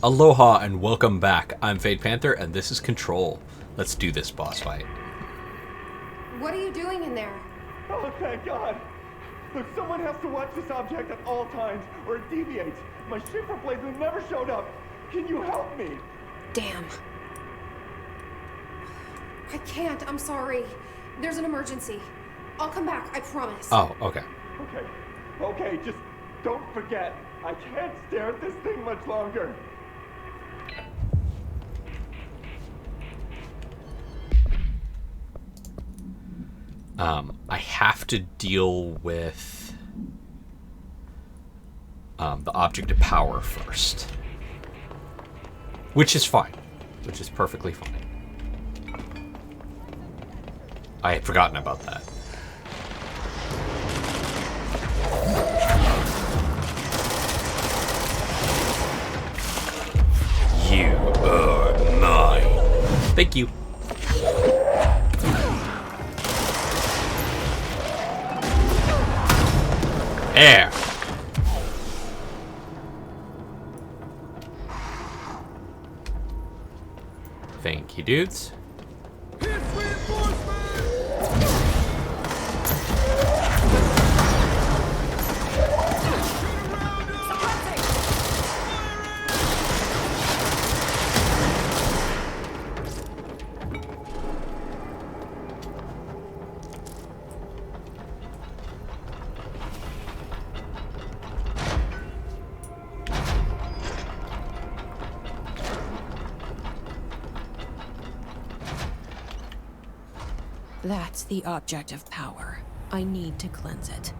Aloha and welcome back. I'm Panther and this is Control. Let's do this boss fight. What are you doing in there? Oh, thank God! Look, someone has to watch this object at all times, or it deviates. My shipper blades have never showed up. Can you help me? Damn. I can't, I'm sorry. There's an emergency. I'll come back, I promise. Oh, okay. Okay, just don't forget. I can't stare at this thing much longer. I have to deal with the object of power first. Which is fine. Which is perfectly fine. I had forgotten about that. You are mine. Thank you. Air. Thank you, dudes. That's the object of power. I need to cleanse it.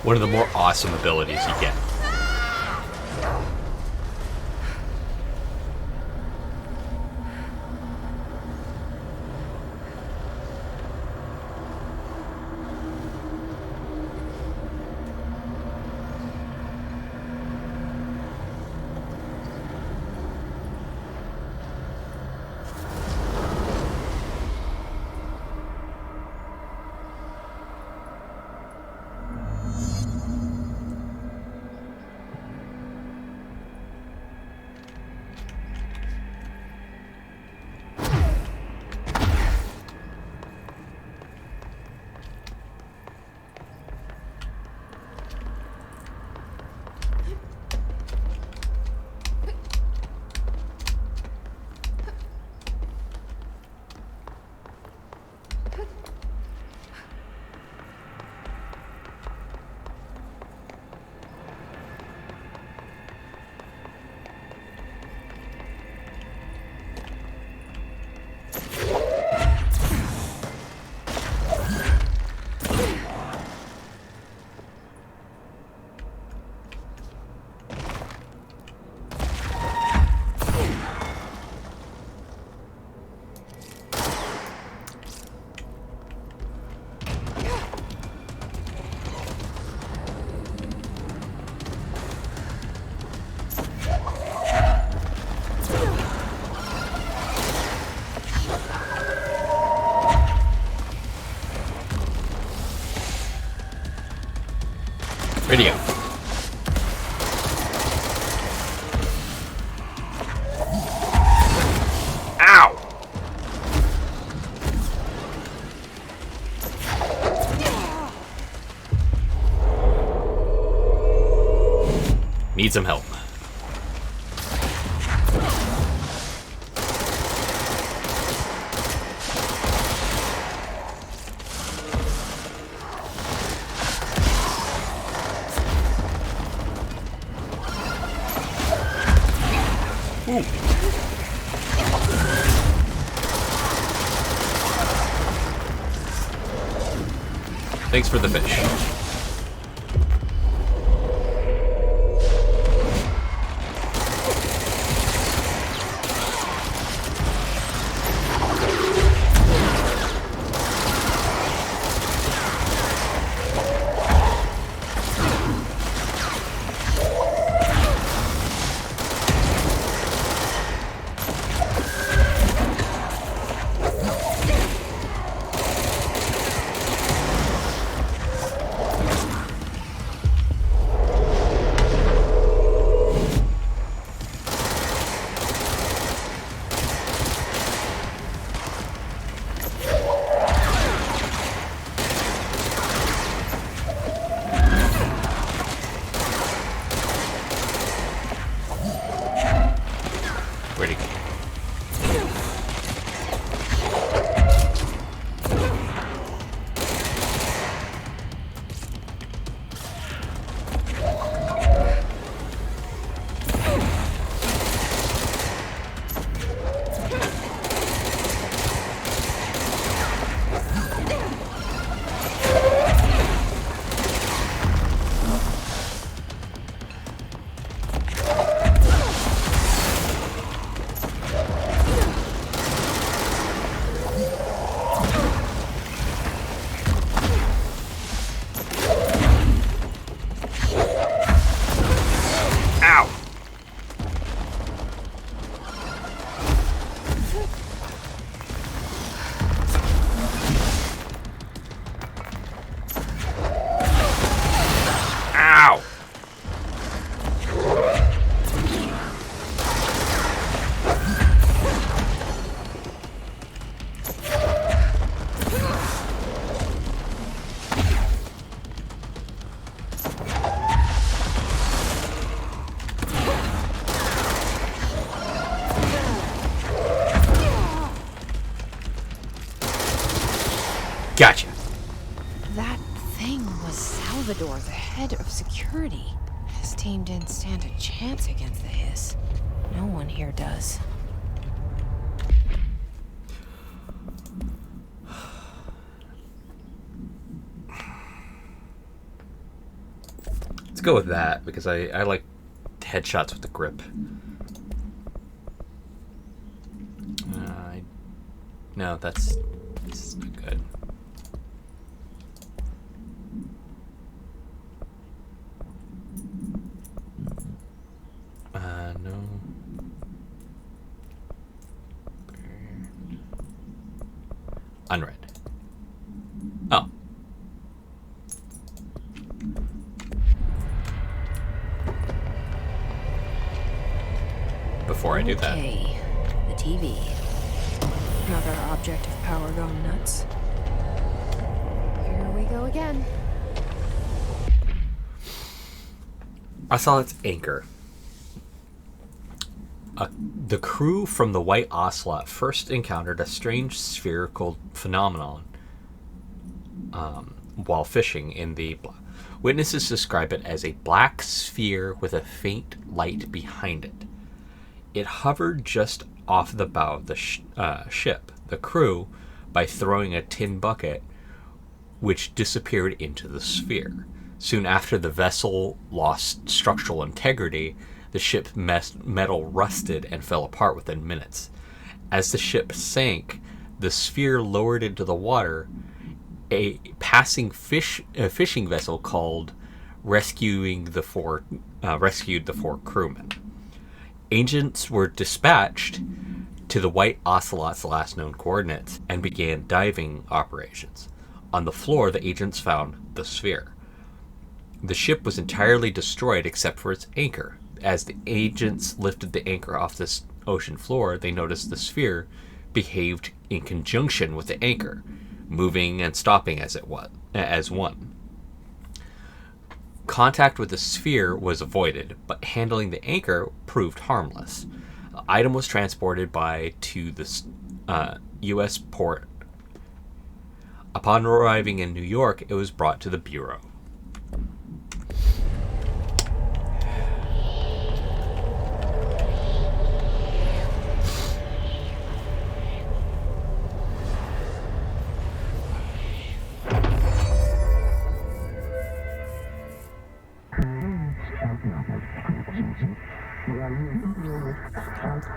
One of the more awesome abilities you get. Radio. Ow! Need some help. Ooh. Thanks for the fish. That thing was Salvador, the head of security. His team didn't stand a chance against the Hiss. No one here does. Let's go with that, because I like headshots with the grip. No, that's not good. No. Unread. Oh. Before I do that. Okay, the TV. Another object of power going nuts. Here we go again. I saw its anchor. The crew from the White Ocelot first encountered a strange spherical phenomenon while fishing in the... Witnesses describe it as a black sphere with a faint light behind it. It hovered just off the bow of the ship. The crew, by throwing a tin bucket, which disappeared into the sphere. Soon after the vessel lost structural integrity, the ship's metal rusted and fell apart within minutes. As the ship sank, the sphere lowered into the water. A passing fishing vessel called rescued the four crewmen. Agents were dispatched to the White Ocelot's last known coordinates and began diving operations. On the floor, the agents found the sphere. The ship was entirely destroyed except for its anchor. As the agents lifted the anchor off this ocean floor, they noticed the sphere behaved in conjunction with the anchor, moving and stopping as one. Contact with the sphere was avoided, but handling the anchor proved harmless. The item was transported to the U.S. port. Upon arriving in New York, it was brought to the Bureau.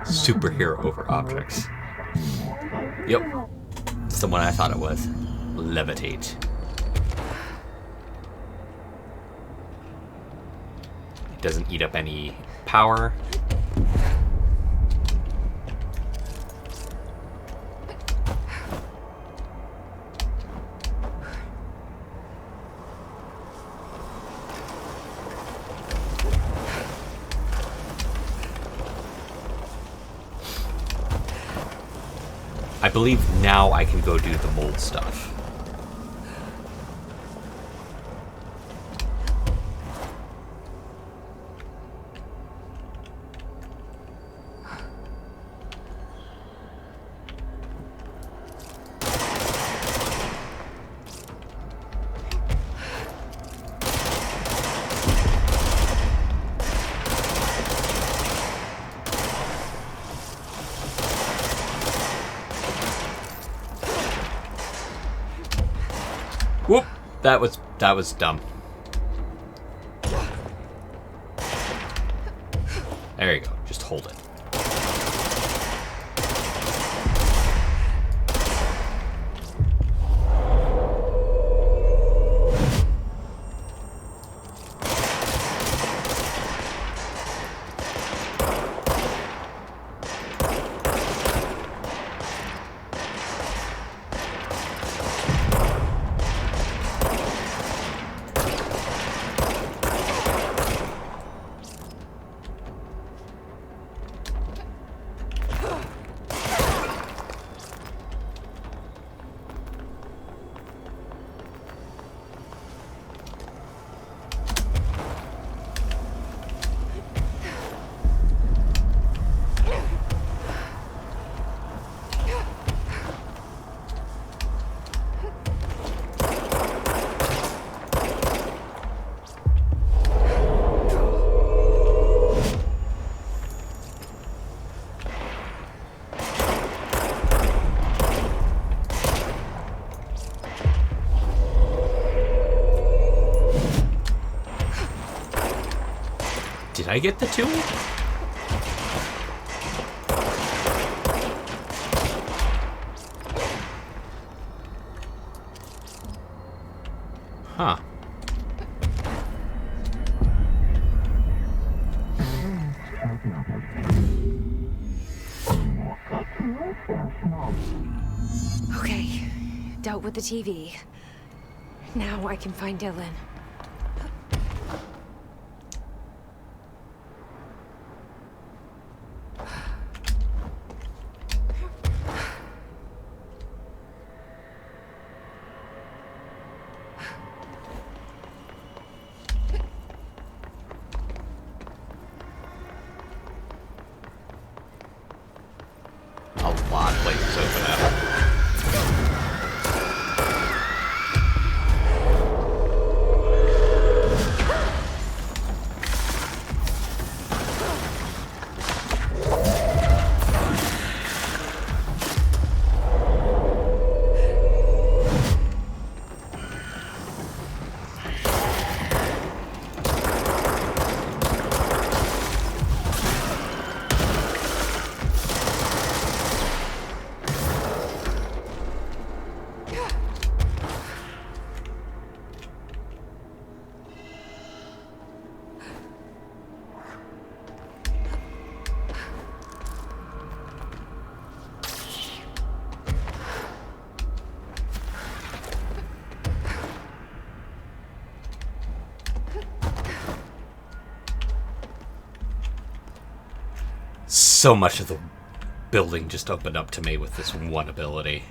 Superhero over objects. Yep. It's the one I thought it was. Levitate. It doesn't eat up any power. I believe now I can go do the mold stuff. Whoop! That was dumb. There you go. Just hold it. Did I get the tool? Huh. Okay, dealt with the TV. Now I can find Dylan. A lot of places open up. So much of the building just opened up to me with this one ability.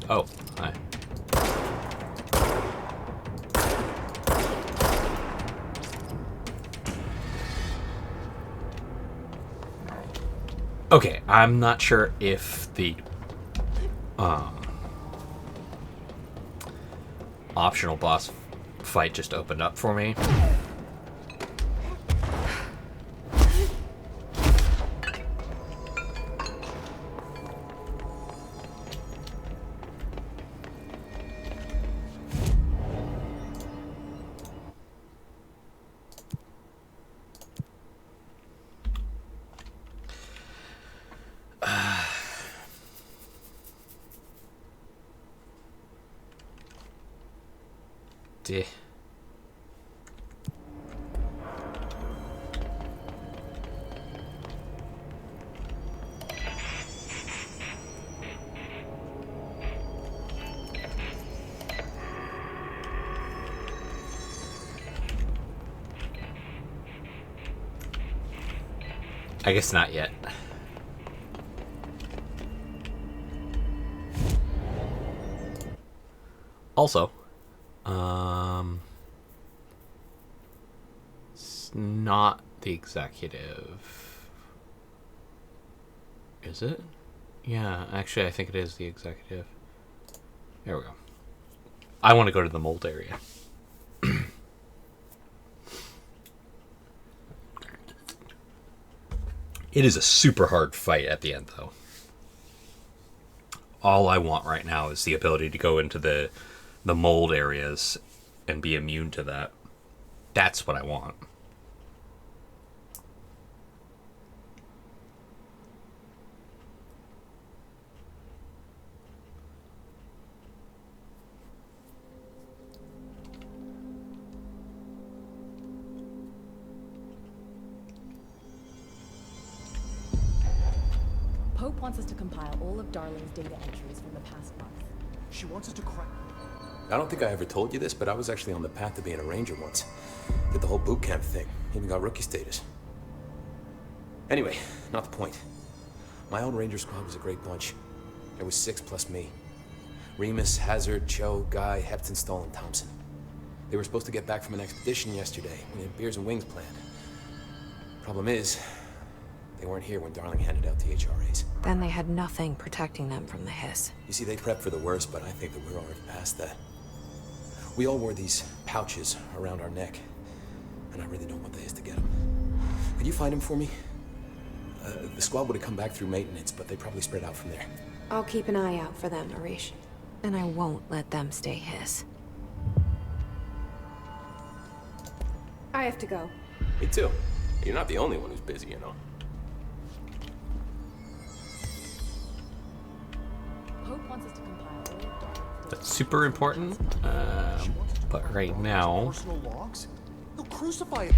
Oh, hi. Okay, I'm not sure if the optional boss fight just opened up for me. Duh. I guess not yet. Also, it's not the executive. Is it? Yeah, actually, I think it is the executive. There we go. I want to go to the mold area. It is a super hard fight at the end, though. All I want right now is the ability to go into the mold areas and be immune to that. That's what I want. Pope wants us to compile all of Darling's data entries from the past month. She wants us to crack. I don't think I ever told you this, but I was actually on the path to being a ranger once. Did the whole boot camp thing. Even got rookie status. Anyway, not the point. My own ranger squad was a great bunch. There was 6 plus me. Remus, Hazard, Cho, Guy, Hepton, Stoll, and Thompson. They were supposed to get back from an expedition yesterday. We had beers and wings planned. Problem is, they weren't here when Darling handed out the HRAs. Then they had nothing protecting them from the hiss. You see, they prepped for the worst, but I think that we're already past that. We all wore these pouches around our neck. and I really don't want the Hiss to get him. Could you find him for me? The squad would have come back through maintenance, but they probably spread out from there. I'll keep an eye out for them, Arish. And I won't let them stay Hiss. I have to go. Me too. You're not the only one who's busy, you know. Pope wants us to compile all of Darling's That's super important. But right now, Personal logs? They'll crucify it.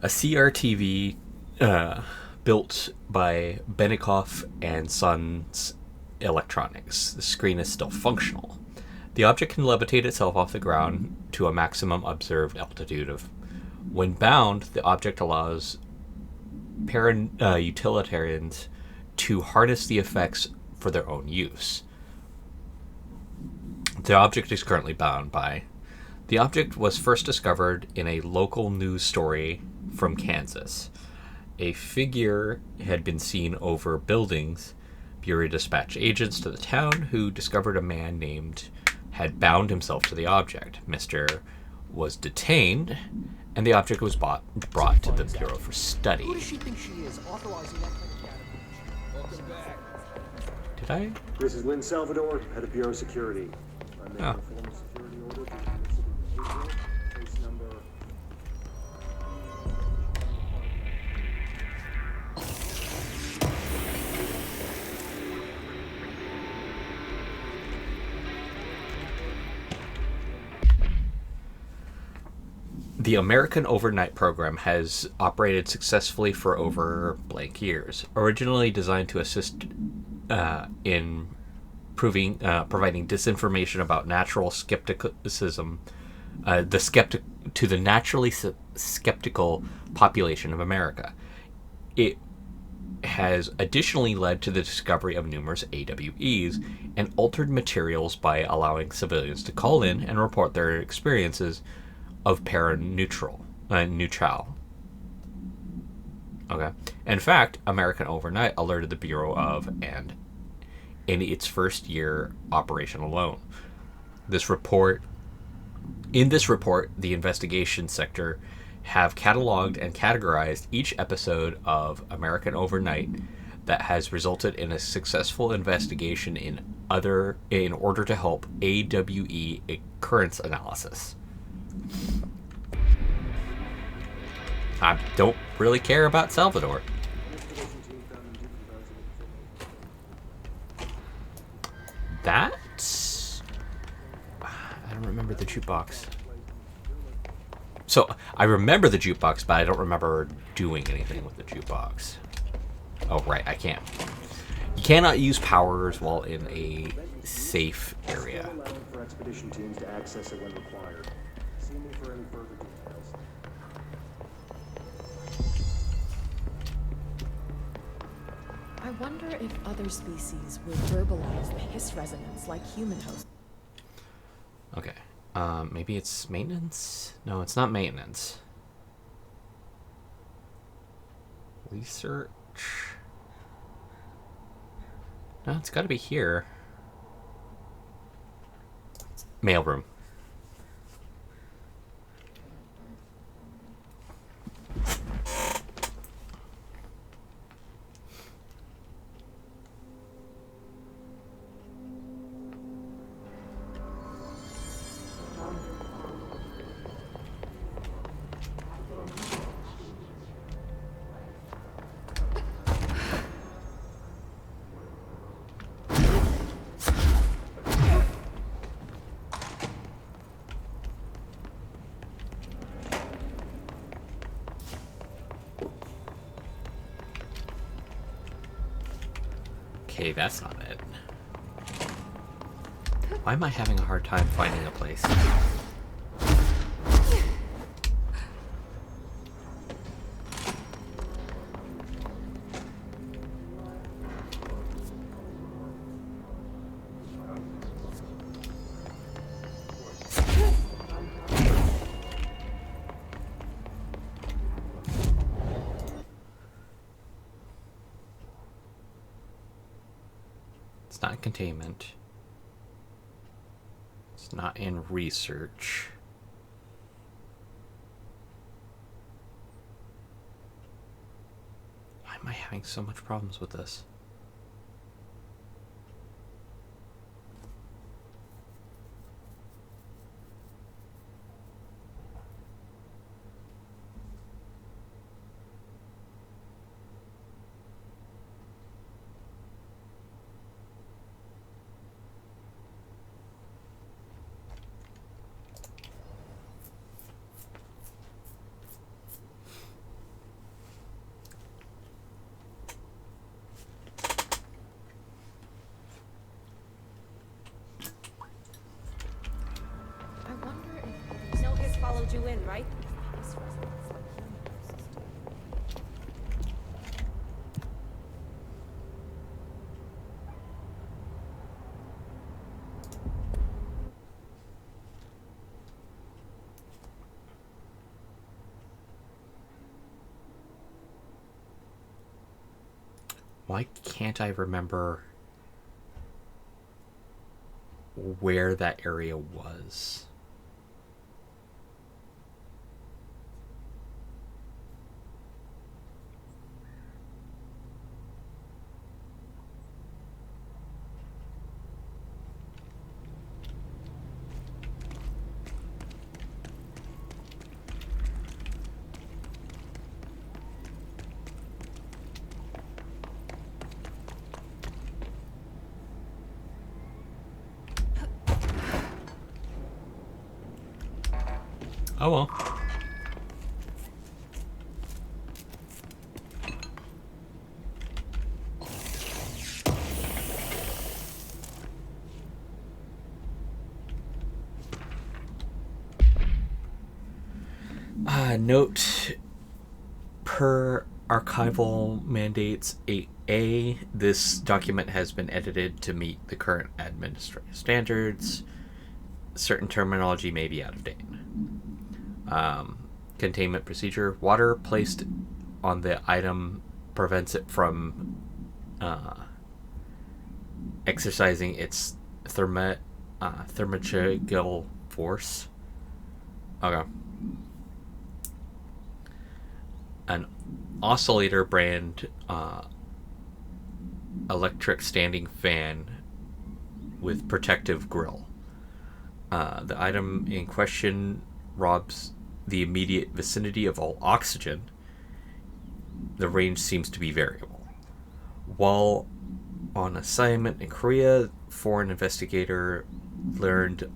a CRTV built by Benikoff and Sons Electronics. The screen is still functional. The object can levitate itself off the ground to a maximum observed altitude of. When bound, the object allows utilitarians to harness the effects for their own use. The object is currently bound by. The object was first discovered in a local news story from Kansas. A figure had been seen over buildings. Bureau dispatched agents to the town who discovered a man named had bound himself to the object. Mr. was detained, and the object was brought to the Bureau for study. Who does she think she is, authorizing that kind of data? Welcome back. Did I? This is Lynn Salvador, head of Bureau Security. I'm making a formal security order to the city of April, case number... The American Overnight Program has operated successfully for over blank years. Originally designed to assist in providing disinformation about natural skepticism, to the naturally skeptical population of America. It has additionally led to the discovery of numerous AWEs and altered materials by allowing civilians to call in and report their experiences of neutral. Okay. In fact, American Overnight alerted the Bureau of, and in its first year operation alone. In this report, the investigation sector have cataloged and categorized each episode of American Overnight that has resulted in a successful investigation in order to help AWE occurrence analysis. I don't really care about Salvador. That's... I don't remember the jukebox. So, I remember the jukebox, but I don't remember doing anything with the jukebox. Oh, right, I can't. You cannot use powers while in a safe area. For expedition teams to access it when required. See me for any further details. I wonder if other species will verbalize the hiss resonance like human hosts. Okay. Maybe it's maintenance? No, it's not maintenance. Research. No, it's gotta be here. Mailroom. Okay, that's not it. Why am I having a hard time finding a place? It's not containment. It's not in research. Why am I having so much problems with this? I wonder if others No his followed you in, right? hiss resonance like human houses do. Why can't I remember where that area was? Oh well. Note, per archival mandates 8A, this document has been edited to meet the current administrative standards. Certain terminology may be out of date. Containment procedure. Water placed on the item prevents it from exercising its thermochegical force. Okay. An oscillator brand electric standing fan with protective grill. The item in question robs the immediate vicinity of all oxygen. The range seems to be variable. While on assignment in Korea, foreign investigator learned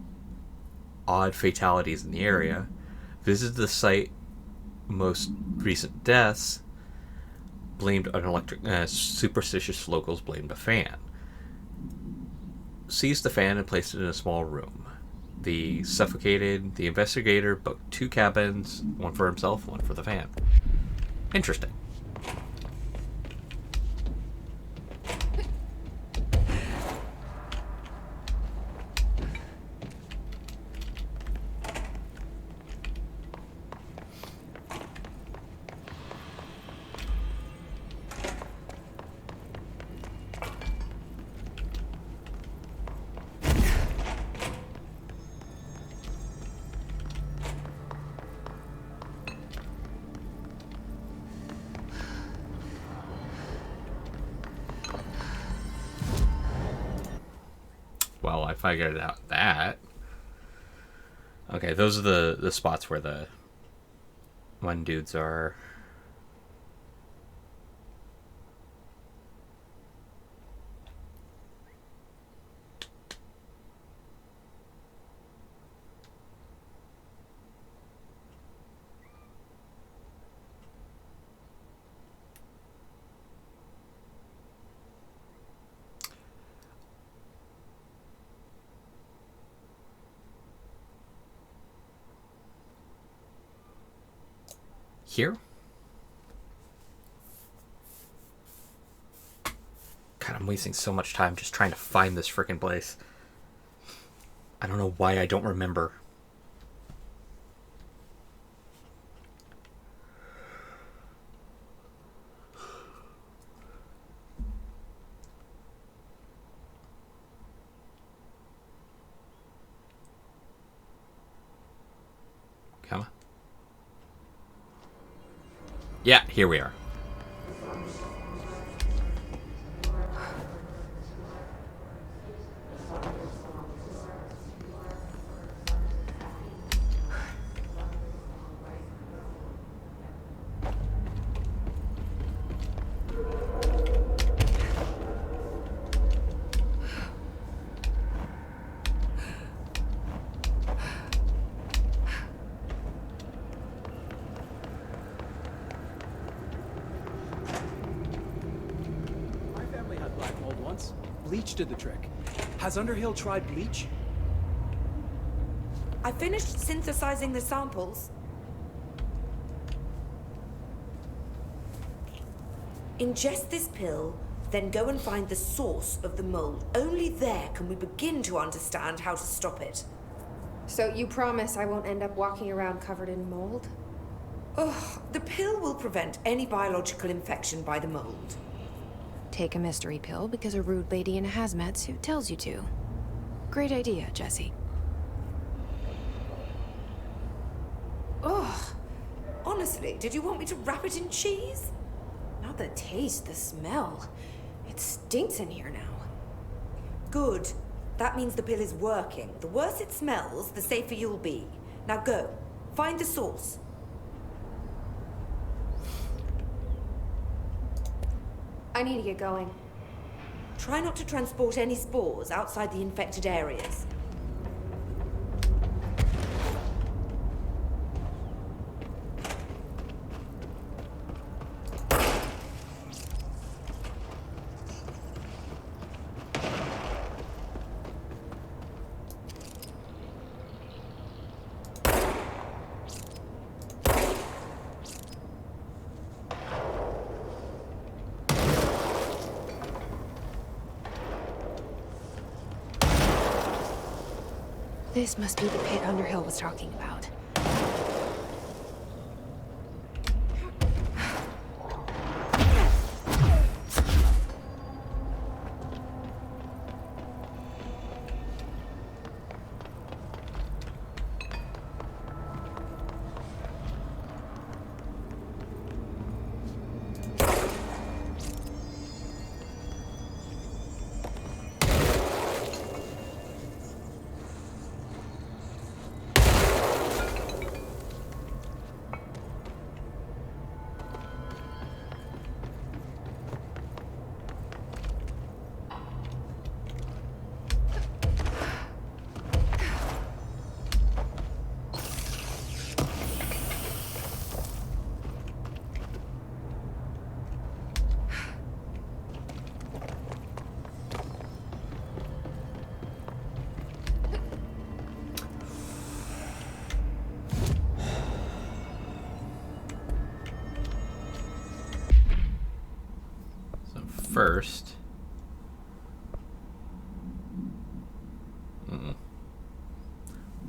odd fatalities in the area, visited the site. Most recent deaths blamed an electric. Superstitious locals blamed a fan. Seized the fan and placed it in a small room. The investigator booked 2 cabins, one for himself, one for the fan. Interesting. Well, I figured out that. Okay, those are the spots where the one dudes are. Here? God, I'm wasting so much time just trying to find this freaking place. I don't know why I don't remember. Come on. Yeah, here we are. My family had black mold once. Bleach did the trick. Has Underhill tried bleach? I finished synthesizing the samples. Ingest this pill, then go and find the source of the mold. Only there can we begin to understand how to stop it. So you promise I won't end up walking around covered in mold? Oh, the pill will prevent any biological infection by the mold. Take a mystery pill because a rude lady in a hazmat suit tells you to. Great idea, Jesse. Ugh. Honestly, did you want me to wrap it in cheese? Not the taste, the smell. It stinks in here now. Good. That means the pill is working. The worse it smells, the safer you'll be. Now go. Find the source. I need to get going. Try not to transport any spores outside the infected areas. This must be the pit Underhill was talking about. First,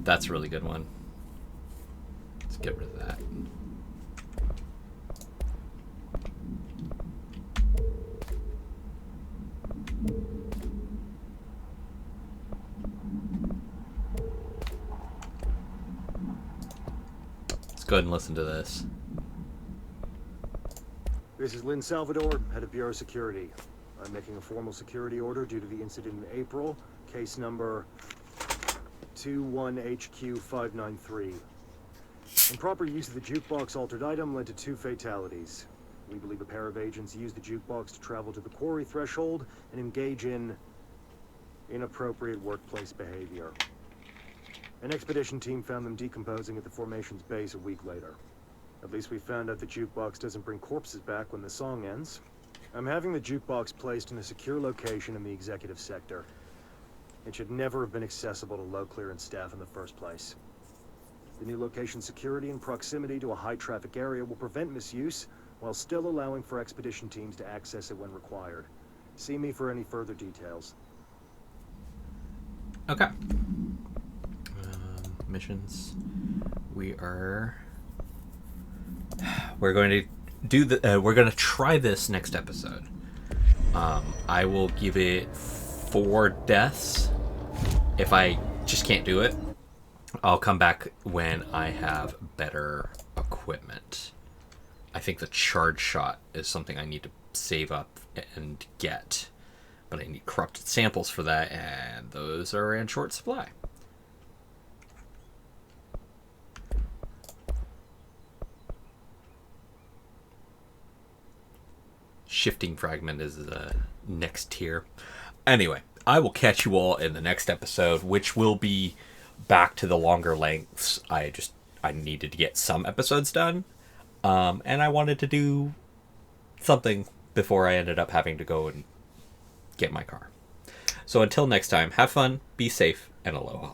that's a really good one. Let's get rid of that. Let's go ahead and listen to this. This is Lynn Salvador, head of Bureau Security. I'm making a formal security order due to the incident in April, case number 21HQ593. Improper use of the jukebox altered item led to 2 fatalities. We believe a pair of agents used the jukebox to travel to the quarry threshold and engage in inappropriate workplace behavior. An expedition team found them decomposing at the formation's base a week later. At least we found out the jukebox doesn't bring corpses back when the song ends. I'm having the jukebox placed in a secure location in the executive sector. It should never have been accessible to low clearance staff in the first place. The new location's security and proximity to a high traffic area will prevent misuse, while still allowing for expedition teams to access it when required. See me for any further details. Okay. Missions. We're going to do the. We're going to try this next episode. I will give it 4 deaths if I just can't do it. I'll come back when I have better equipment. I think the charge shot is something I need to save up and get. But I need corrupted samples for that, and those are in short supply. Shifting fragment is the next tier. Anyway, I will catch you all in the next episode, which will be back to the longer lengths. I needed to get some episodes done, and I wanted to do something before I ended up having to go and get my car. So until next time, have fun, be safe, and aloha.